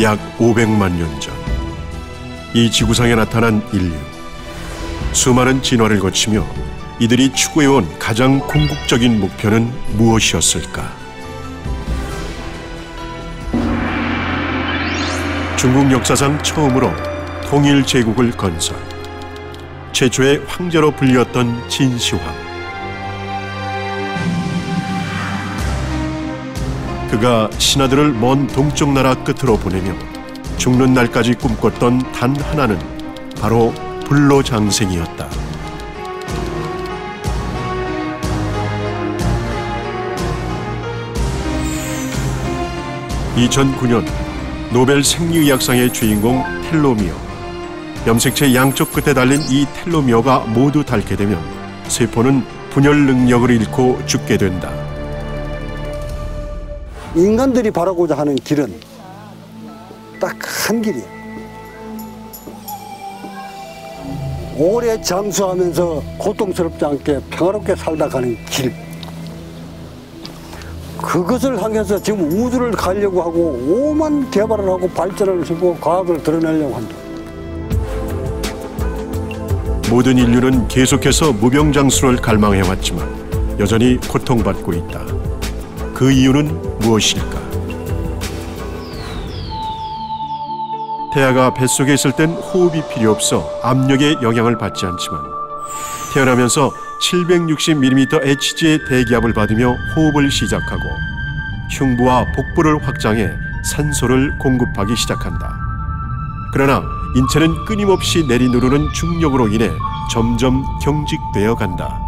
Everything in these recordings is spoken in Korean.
약 500만 년 전, 이 지구상에 나타난 인류. 수많은 진화를 거치며 이들이 추구해온 가장 궁극적인 목표는 무엇이었을까? 중국 역사상 처음으로 통일 제국을 건설, 최초의 황제로 불렸던 진시황. 그가 신하들을 먼 동쪽 나라 끝으로 보내며 죽는 날까지 꿈꿨던 단 하나는 바로 불로장생이었다. 2009년 노벨 생리의학상의 주인공 텔로미어. 염색체 양쪽 끝에 달린 이 텔로미어가 모두 닳게 되면 세포는 분열 능력을 잃고 죽게 된다. 인간들이 바라고자 하는 길은 딱 한 길이에요. 오래 장수하면서 고통스럽지 않게 평화롭게 살다 가는 길. 그것을 향해서 지금 우주를 가려고 하고 오만 개발을 하고 발전을 하고 과학을 드러내려고 한다. 모든 인류는 계속해서 무병장수를 갈망해왔지만 여전히 고통받고 있다. 그 이유는 무엇일까? 태아가 뱃속에 있을 땐 호흡이 필요 없어 압력에 영향을 받지 않지만 태어나면서 760mm Hg의 대기압을 받으며 호흡을 시작하고 흉부와 복부를 확장해 산소를 공급하기 시작한다. 그러나 인체는 끊임없이 내리누르는 중력으로 인해 점점 경직되어 간다.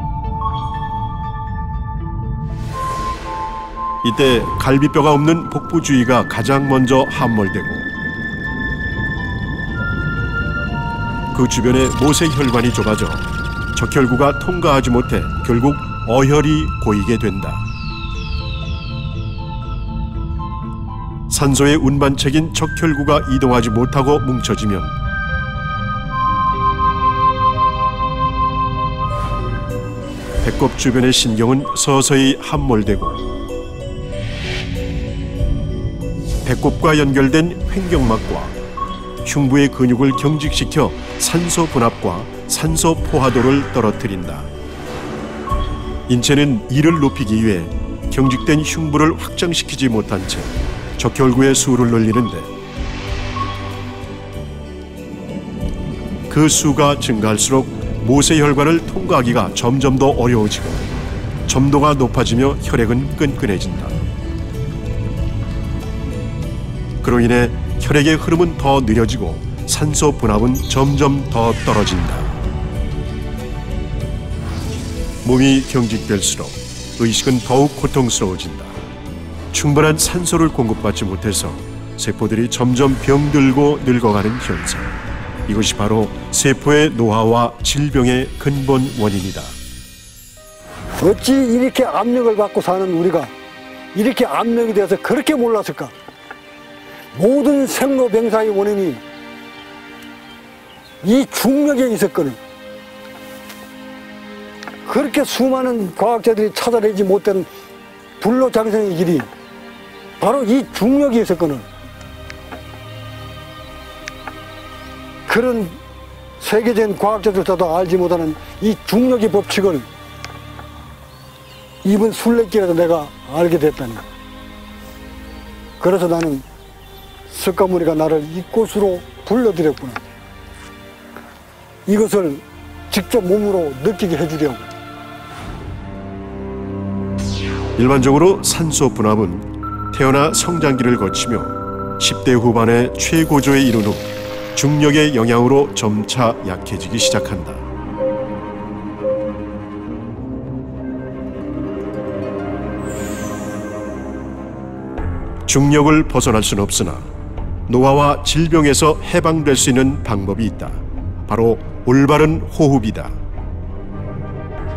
이때 갈비뼈가 없는 복부 주위가 가장 먼저 함몰되고 그 주변에 모세혈관이 좁아져 적혈구가 통과하지 못해 결국 어혈이 고이게 된다. 산소의 운반책인 적혈구가 이동하지 못하고 뭉쳐지면 배꼽 주변의 신경은 서서히 함몰되고 배꼽과 연결된 횡격막과 흉부의 근육을 경직시켜 산소 분압과 산소 포화도를 떨어뜨린다. 인체는 이를 높이기 위해 경직된 흉부를 확장시키지 못한 채 적혈구의 수를 늘리는데 그 수가 증가할수록 모세혈관을 통과하기가 점점 더 어려워지고 점도가 높아지며 혈액은 끈끈해진다. 그로 인해 혈액의 흐름은 더 느려지고 산소 분압은 점점 더 떨어진다. 몸이 경직될수록 의식은 더욱 고통스러워진다. 충분한 산소를 공급받지 못해서 세포들이 점점 병들고 늙어가는 현상. 이것이 바로 세포의 노화와 질병의 근본 원인이다. 어찌 이렇게 압력을 받고 사는 우리가 이렇게 압력이 돼서 그렇게 몰랐을까? 모든 생로병사의 원인이 이 중력에 있었거든. 그렇게 수많은 과학자들이 찾아내지 못한 불로장생의 길이 바로 이 중력이 있었거든. 그런 세계적인 과학자들도 알지 못하는 이 중력의 법칙을 이번 순례길에서 내가 알게 됐다니. 그래서 나는 석가모니가 나를 이곳으로 불러들였구나. 이것을 직접 몸으로 느끼게 해주려고. 일반적으로 산소 분압은 태어나 성장기를 거치며 10대 후반의 최고조에 이른 후 중력의 영향으로 점차 약해지기 시작한다. 중력을 벗어날 수는 없으나 노화와 질병에서 해방될 수 있는 방법이 있다. 바로 올바른 호흡이다.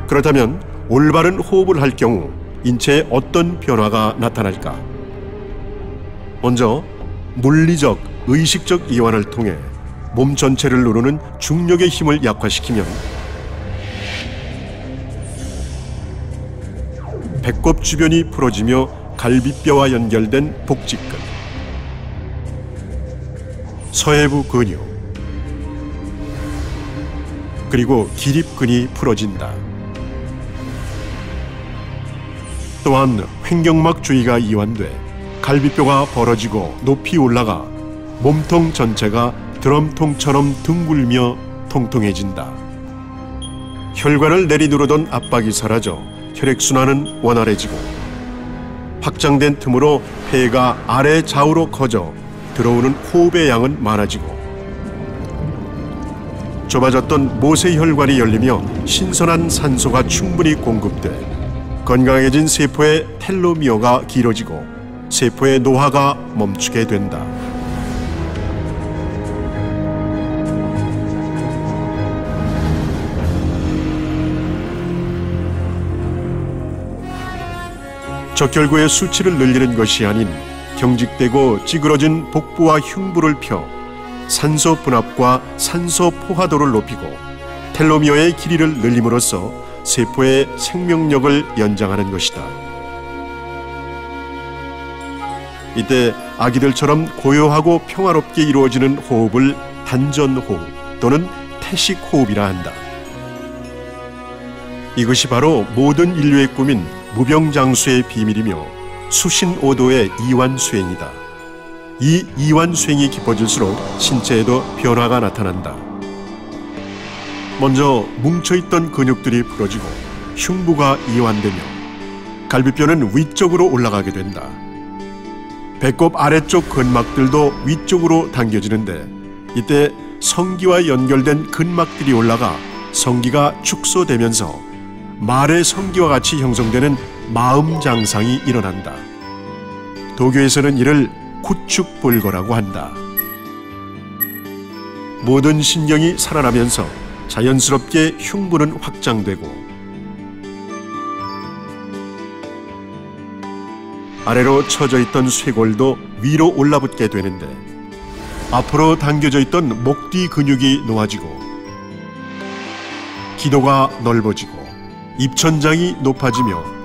그렇다면 올바른 호흡을 할 경우 인체에 어떤 변화가 나타날까? 먼저 물리적, 의식적 이완을 통해 몸 전체를 누르는 중력의 힘을 약화시키면 배꼽 주변이 풀어지며 갈비뼈와 연결된 복직근, 서해부 근육, 그리고 기립근이 풀어진다. 또한 횡격막 주위가 이완돼 갈비뼈가 벌어지고 높이 올라가 몸통 전체가 드럼통처럼 둥글며 통통해진다. 혈관을 내리누르던 압박이 사라져 혈액순환은 원활해지고 확장된 틈으로 폐가 아래 좌우로 커져 들어오는 호흡의 양은 많아지고 좁아졌던 모세혈관이 열리며 신선한 산소가 충분히 공급돼 건강해진 세포의 텔로미어가 길어지고 세포의 노화가 멈추게 된다. 적혈구의 수치를 늘리는 것이 아닌 경직되고 찌그러진 복부와 흉부를 펴 산소 분압과 산소 포화도를 높이고 텔로미어의 길이를 늘림으로써 세포의 생명력을 연장하는 것이다. 이때 아기들처럼 고요하고 평화롭게 이루어지는 호흡을 단전호흡 또는 태식호흡이라 한다. 이것이 바로 모든 인류의 꿈인 무병장수의 비밀이며 수신오도의 이완수행이다. 이 이완수행이 깊어질수록 신체에도 변화가 나타난다. 먼저 뭉쳐있던 근육들이 풀어지고 흉부가 이완되며 갈비뼈는 위쪽으로 올라가게 된다. 배꼽 아래쪽 근막들도 위쪽으로 당겨지는데 이때 성기와 연결된 근막들이 올라가 성기가 축소되면서 말의 성기와 같이 형성되는 마음장상이 일어난다. 도교에서는 이를 구축불거라고 한다. 모든 신경이 살아나면서 자연스럽게 흉부는 확장되고 아래로 처져 있던 쇄골도 위로 올라붙게 되는데 앞으로 당겨져 있던 목 뒤 근육이 놓아지고 기도가 넓어지고 입천장이 높아지며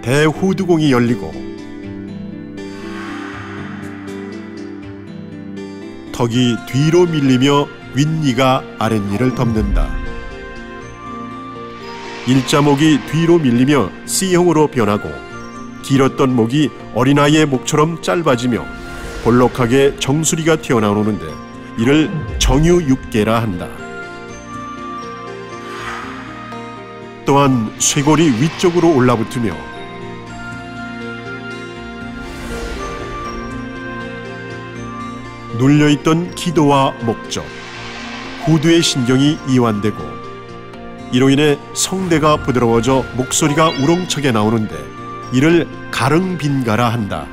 대후두공이 열리고 턱이 뒤로 밀리며 윗니가 아랫니를 덮는다. 일자목이 뒤로 밀리며 C형으로 변하고 길었던 목이 어린아이의 목처럼 짧아지며 볼록하게 정수리가 튀어나오는데 이를 정유육계라 한다. 또한 쇄골이 위쪽으로 올라붙으며 눌려있던 기도와 목적, 후두의 신경이 이완되고 이로 인해 성대가 부드러워져 목소리가 우렁차게 나오는데 이를 가릉빈가라 한다.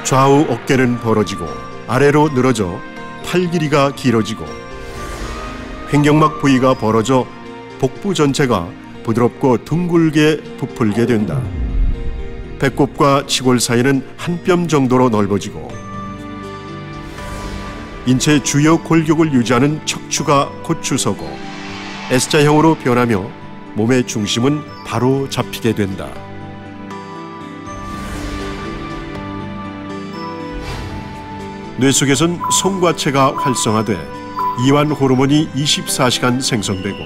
좌우 어깨는 벌어지고 아래로 늘어져 팔 길이가 길어지고 횡격막 부위가 벌어져 복부 전체가 부드럽고 둥글게 부풀게 된다. 배꼽과 치골 사이는 한 뼘 정도로 넓어지고 인체 주요 골격을 유지하는 척추가 곧추 서고 S자형으로 변하며 몸의 중심은 바로 잡히게 된다. 뇌 속에선 송과체가 활성화돼 이완 호르몬이 24시간 생성되고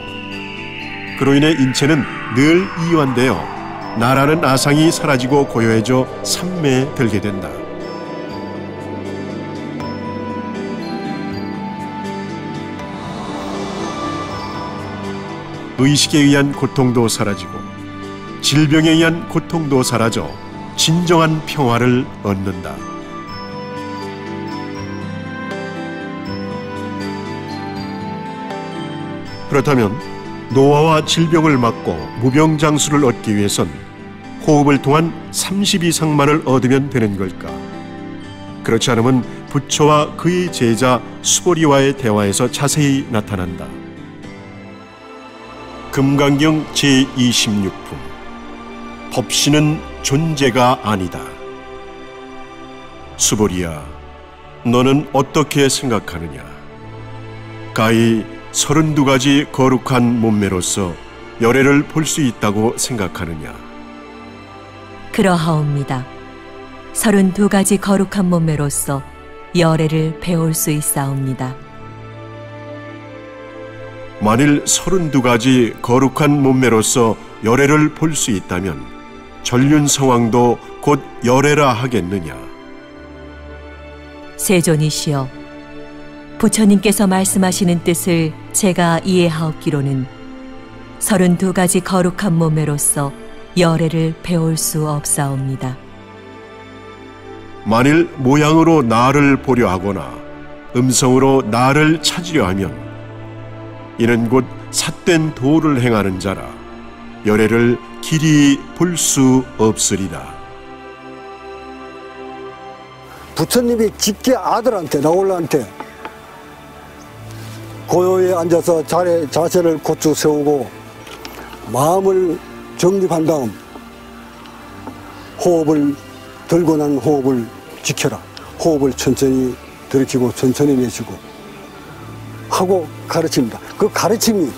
그로 인해 인체는 늘 이완되어 나라는 아상이 사라지고 고요해져 삼매에 들게 된다. 의식에 의한 고통도 사라지고 질병에 의한 고통도 사라져 진정한 평화를 얻는다. 그렇다면 노화와 질병을 막고 무병장수를 얻기 위해선 호흡을 통한 30 이상만을 얻으면 되는 걸까? 그렇지 않으면 부처와 그의 제자 수보리와의 대화에서 자세히 나타난다. 금강경 제26품 법신은 존재가 아니다. 수보리야, 너는 어떻게 생각하느냐? 가히 32가지 거룩한 몸매로서 열애를 볼 수 있다고 생각하느냐? 그러하옵니다. 32가지 거룩한 몸매로서 열애를 배울 수 있사옵니다. 만일 32가지 거룩한 몸매로서 열애를 볼 수 있다면 전륜성왕도 곧 열애라 하겠느냐. 세존이시여, 부처님께서 말씀하시는 뜻을 제가 이해하옵기로는 32가지 거룩한 몸매로서 열애를 배울 수 없사옵니다. 만일 모양으로 나를 보려 하거나 음성으로 나를 찾으려 하면 이는 곧 삿된 도를 행하는 자라 열애를 길이 볼 수 없으리라. 부처님이 직계 아들한테, 나홀라한테 고요에 앉아서 자세를 고추 세우고 마음을 정립한 다음 호흡을 들고 난 호흡을 지켜라. 호흡을 천천히 들이키고 천천히 내쉬고 하고 가르칩니다. 그 가르침이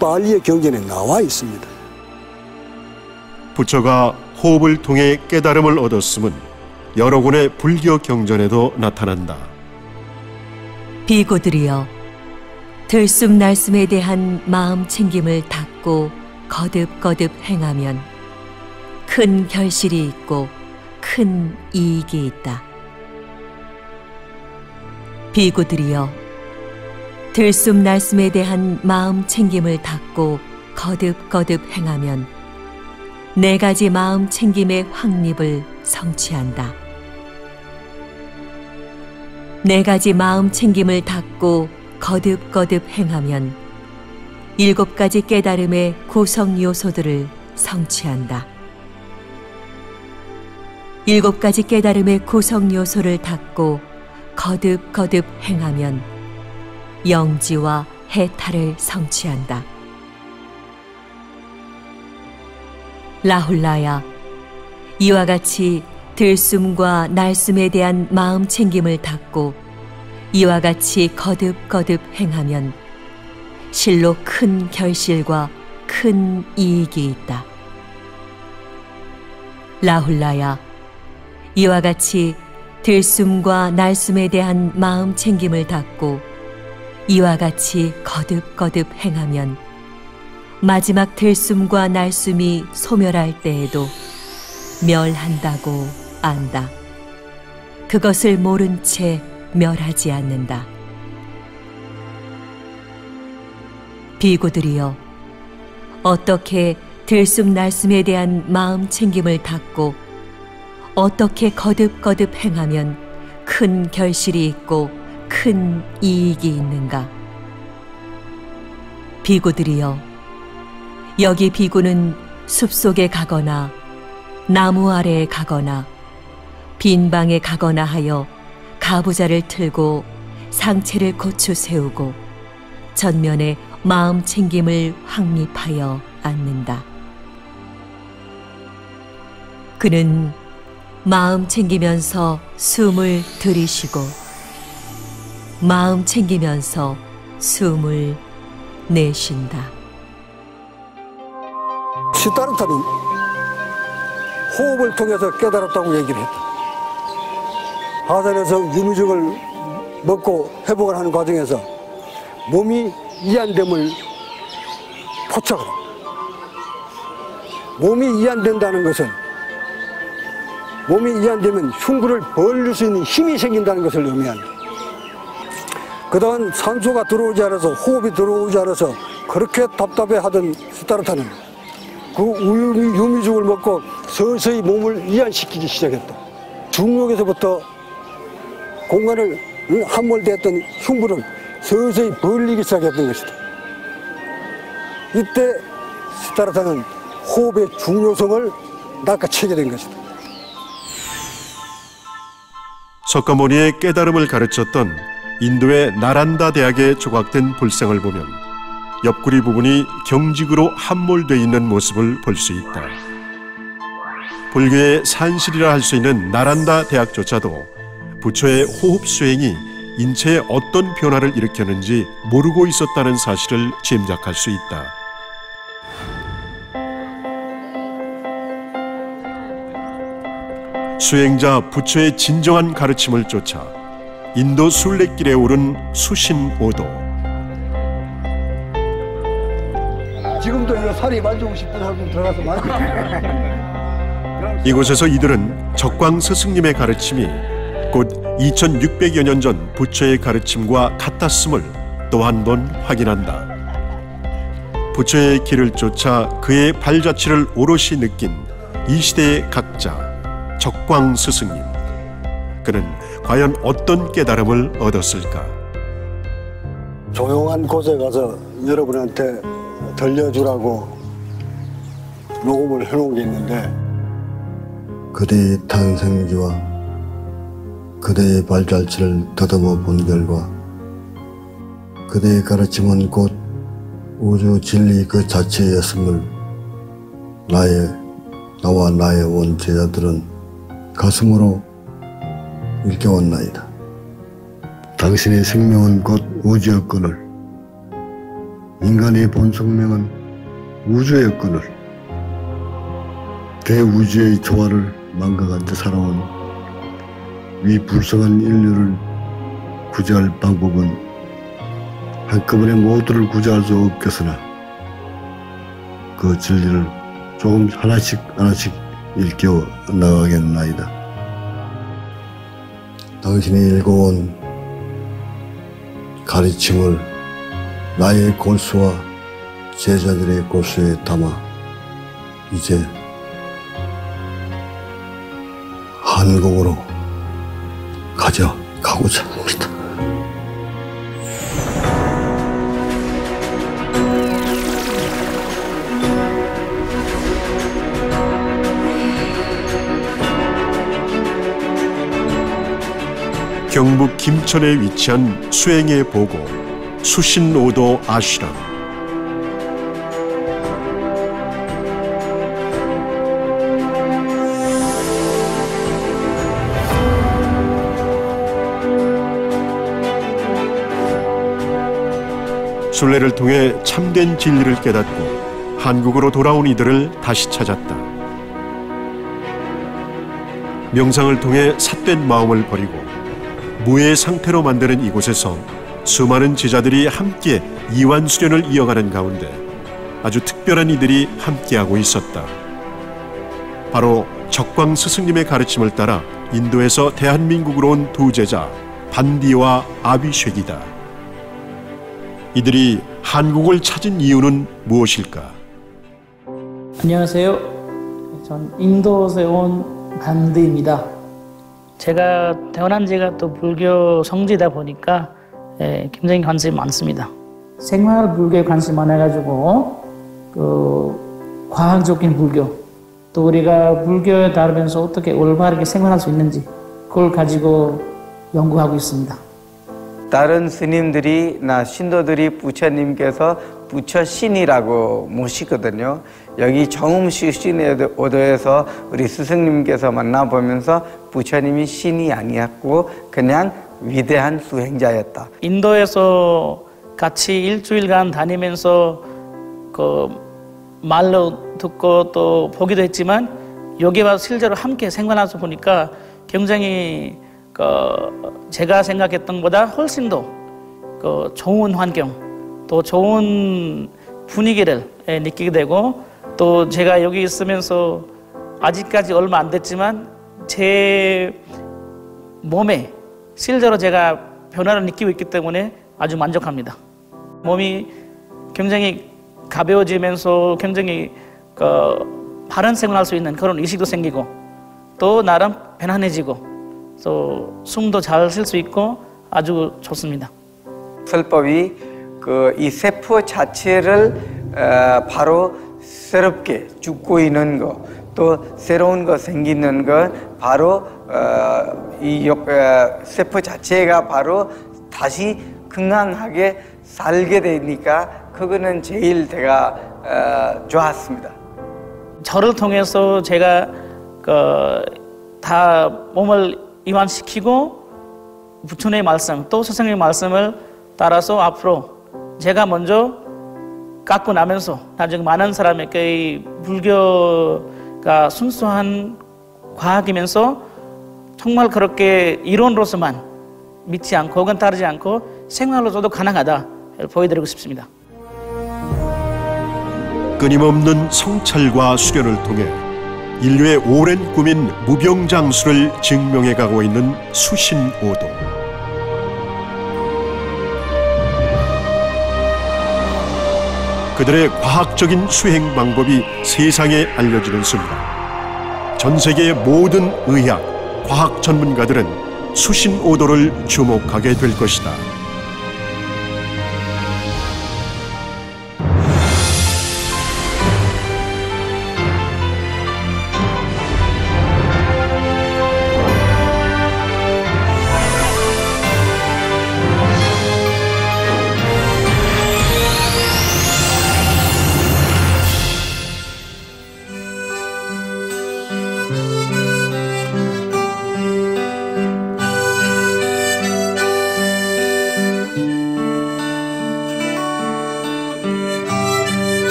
빨리의 경전에 나와 있습니다. 부처가 호흡을 통해 깨달음을 얻었음은 여러 권의 불교 경전에도 나타난다. 비구들이여, 들숨날숨에 대한 마음 챙김을 닫고 거듭거듭 행하면 큰 결실이 있고 큰 이익이 있다. 비구들이여, 들숨날숨에 대한 마음 챙김을 닫고 거듭거듭 행하면 4가지 마음 챙김의 확립을 성취한다. 4가지 마음 챙김을 닫고 거듭거듭 행하면 7가지 깨달음의 구성 요소들을 성취한다. 7가지 깨달음의 구성 요소를 닫고 거듭거듭 행하면 영지와 해탈을 성취한다. 라훌라야, 이와 같이 들숨과 날숨에 대한 마음 챙김을 닫고 이와 같이 거듭거듭 행하면 실로 큰 결실과 큰 이익이 있다. 라훌라야, 이와 같이 들숨과 날숨에 대한 마음 챙김을 닫고 이와 같이 거듭거듭 행하면 마지막 들숨과 날숨이 소멸할 때에도 멸한다고 안다. 그것을 모른 채 멸하지 않는다. 비구들이여, 어떻게 들숨날숨에 대한 마음 챙김을 닫고 어떻게 거듭거듭 행하면 큰 결실이 있고 큰 이익이 있는가? 비구들이여, 여기 비구는 숲속에 가거나 나무 아래에 가거나 빈 방에 가거나 하여 가부좌를 틀고 상체를 고추 세우고 전면에 마음 챙김을 확립하여 앉는다. 그는 마음 챙기면서 숨을 들이쉬고 마음 챙기면서 숨을 내쉰다. 시다르타는 호흡을 통해서 깨달았다고 얘기를 했다. 하산에서 유미죽을 먹고 회복을 하는 과정에서 몸이 이완됨을 포착을 합니다. 몸이 이완된다는 것은 몸이 이완되면 흉부를 벌릴 수 있는 힘이 생긴다는 것을 의미합니다. 그동안 산소가 들어오지 않아서 호흡이 들어오지 않아서 그렇게 답답해하던 시다르타는 그 유미죽을 먹고 서서히 몸을 이완시키기 시작했다. 중력에서부터 공간을 함몰되었던 흉부를 서서히 벌리기 시작했던 것이다. 이때 시다르타는 호흡의 중요성을 낚아채게 된 것이다. 석가모니의 깨달음을 가르쳤던 인도의 나란다 대학에 조각된 불상을 보면 옆구리 부분이 경직으로 함몰되어 있는 모습을 볼 수 있다. 불교의 산실이라 할 수 있는 나란다 대학조차도 부처의 호흡 수행이 인체에 어떤 변화를 일으켰는지 모르고 있었다는 사실을 짐작할 수 있다. 수행자 부처의 진정한 가르침을 쫓아 인도 순례길에 오른 수신오도. 지금도 이 살이 만지고 싶은 사람 들어가서 만지고. 이곳에서 이들은 적광 스승님의 가르침이 곧 2600여 년 전 부처의 가르침과 같았음을 또 한 번 확인한다. 부처의 길을 쫓아 그의 발자취를 오롯이 느낀 이 시대의 각자 적광 스승님. 그는 과연 어떤 깨달음을 얻었을까? 조용한 곳에 가서 여러분한테 들려주라고 녹음을 해놓은 게 있는데, 그대의 탄생지와 그대의 발자취를 더듬어 본 결과 그대의 가르침은 곧 우주 진리 그 자체였음을 나와 나의 온 제자들은 가슴으로 일깨웠나이다. 당신의 생명은 곧 우주였거늘 인간의 본 숙명은 우주였거늘 대우주의 조화를 망각한 채 살아온 위 불성한 인류를 구제할 방법은 한꺼번에 모두를 구제할 수 없겠으나 그 진리를 조금 하나씩 일깨워 나가겠나이다. 당신이 읽어온 가르침을 나의 골수와 제자들의 골수에 담아 이제 한국으로 가져가고자 합니다. 경북 김천에 위치한 수행의 보고 수신오도 아슈람. 순례를 통해 참된 진리를 깨닫고 한국으로 돌아온 이들을 다시 찾았다. 명상을 통해 삿된 마음을 버리고 무의 상태로 만드는 이곳에서 수많은 제자들이 함께 이완 수련을 이어가는 가운데 아주 특별한 이들이 함께하고 있었다. 바로 적광 스승님의 가르침을 따라 인도에서 대한민국으로 온 두 제자 반디와 아비쉐기다. 이들이 한국을 찾은 이유는 무엇일까? 안녕하세요. 전 인도에서 온 반디입니다. 제가 태어난 지가 또 불교 성지다 보니까 굉장히 관심이 많습니다. 생활 불교에 관심이 많아가지고 그 과학적인 불교, 또 우리가 불교에 따르면서 어떻게 올바르게 생활할 수 있는지 그걸 가지고 연구하고 있습니다. 다른 스님들이나 신도들이 부처님께서 부처신이라고 모시거든요. 여기 정음시 신오도에서 우리 스승님께서 만나보면서 부처님이 신이 아니었고 그냥 위대한 수행자였다. 인도에서 같이 일주일간 다니면서 그 말로 듣고 또 보기도 했지만 여기 와서 실제로 함께 생활해서 보니까 굉장히 제가 생각했던 것보다 훨씬 더 좋은 환경, 또 좋은 분위기를 느끼게 되고, 또 제가 여기 있으면서 아직까지 얼마 안 됐지만 제 몸에 실제로 제가 변화를 느끼고 있기 때문에 아주 만족합니다. 몸이 굉장히 가벼워지면서 굉장히 바른 생활할 수 있는 그런 의식도 생기고, 또 나름 편안해지고, 또 숨도 잘 쉴 수 있고 아주 좋습니다. 설법이 이 세포 자체를 바로 새롭게 죽고 있는 거, 또 새로운 거 생기는 거, 바로 이 세포 자체가 바로 다시 건강하게 살게 되니까 그거는 제일 제가 좋았습니다. 저를 통해서 제가 다 몸을 이완시키고 부처님의 말씀, 또 스승님의 말씀을 따라서 앞으로 제가 먼저 갖고 나면서 나중에 많은 사람에게 불교가 순수한 과학이면서 정말 그렇게 이론으로서만 믿지 않고 혹은 따르지 않고 생활로서도 가능하다 보여드리고 싶습니다. 끊임없는 성찰과 수련을 통해 인류의 오랜 꿈인 무병장수를 증명해가고 있는 수신오도. 그들의 과학적인 수행 방법이 세상에 알려지는 순간 전 세계의 모든 의학, 과학 전문가들은 수신오도를 주목하게 될 것이다.